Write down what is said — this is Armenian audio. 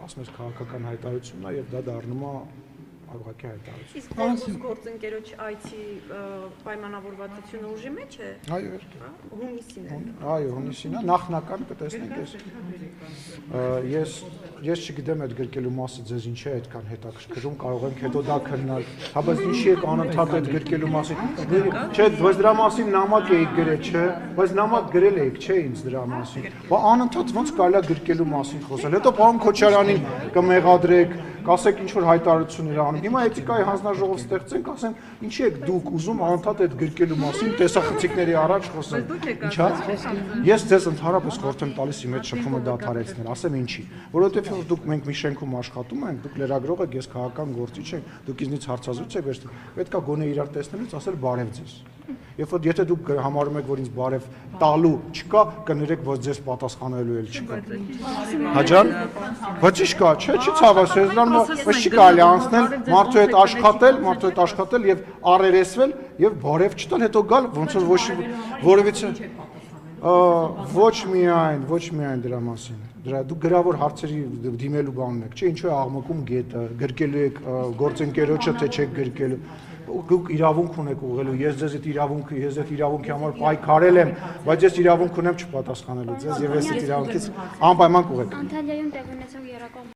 ասում ես քաղաքական հայտարարությունն է եւ դա դառնում է ուղղակի հայտարարություն։ Իսկ Տերոս գործընկերոջ IT պայմանավորվածությունը ուժի մեջ է։ Այո, Հունիսին է։ այո, հունիսին է, նախնական կտեսնենք ես չգիտեմ այդ գրկելու մասը ձեզ ինչ է այդքան հետաքրքրում, կարող ենք հետո դա քննալ, հա բայց ինչի եք անընդհատ այդ գրկելու մասին, չէ, բայց դրա մասին նամակ էիք գրել, չէ, բայց նամակ գրել էիք, չէ, ինձ դրա մասին, բա անընդհատ ոնց կարելի է գրկելու մասին խոսել, հետո պարոն Քոչարյանին կմեղադրեք, կասեք ինչ որ հայտարարություններ անում, հիմա էթիկայի հանձնաժողով ստեղծենք, ասեմ, ինչի եք դուք ուզում անընդհատ այդ գրկելու մասին տեսախցիկների առաջ խոսել, ինչա, ես ձեզ ընդհանրապես խորհուրդ եմ տալիս իմ այդ շփումը դադարեցնել, ասեմ ինչի, որովհետև դուք մենք մի շենքում աշխատում ենք, դուք լրագրող եք, ես քաղաքական գործիչ եմ, դուք ինձնից հարցազրույց եք վերցնում, պետք է գոնե իրար տեսնելուց ասել բարև ձեզ։ Եթե դուք համարում եք, որ ինձ բարև տալու չկա, կներեք, որ ձեզ պատասխանելու էլ չկա։ Հաջան, բայց ի՞նչ կա, չէ, չի ցավասել, բայց չի կարելի անցնել, մարդու հետ աշխատել եւ առերեսվել եւ բարև չտալ, հետո գալ ոնց որ որևիցե ոչ միայն դրա մասին։ Դուք գրավոր հարցերի դիմելու բանն եք, չէ, ինչու է աղմկում գետը, գրկելու եք գործընկերոջը, թե չեք գրկելու։ Դուք իրավունք ունեք ուղղելու, ես ձեզ այդ իրավունքի համար պայքարել եմ, բայց ես իրավունք ունեմ չպատասխանելու ձեզ եւ ես այդ իրավունքից անպայման կուղեք։ Անտալիայում տեղ ունեցող երեկո